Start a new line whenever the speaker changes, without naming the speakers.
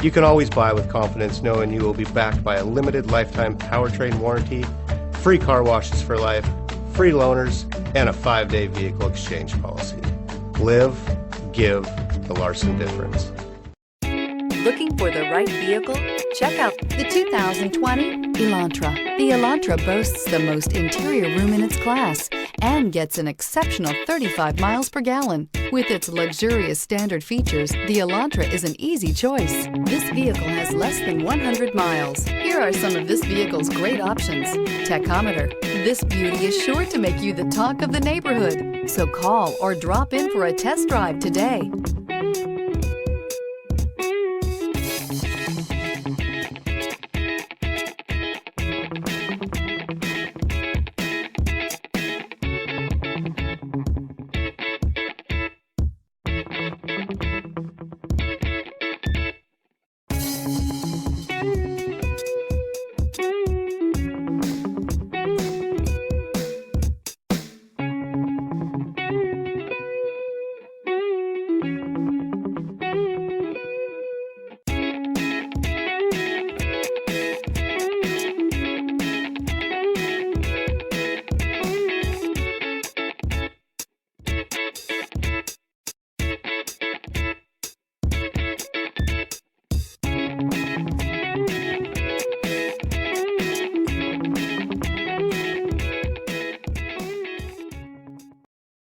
You can always buy with confidence knowing you will be backed by a limited lifetime powertrain warranty, free car washes for life, free loaners, and a 5-day vehicle exchange policy. Live, give the Larson difference.
Looking for the right vehicle? Check out the 2020 Elantra. The Elantra boasts the most interior room in its class and gets an exceptional 35 miles per gallon. With its luxurious standard features, the Elantra is an easy choice. This vehicle has less than 100 miles. Here are some of this vehicle's great options: tachometer. This beauty is sure to make you the talk of the neighborhood. So call or drop in for a test drive today.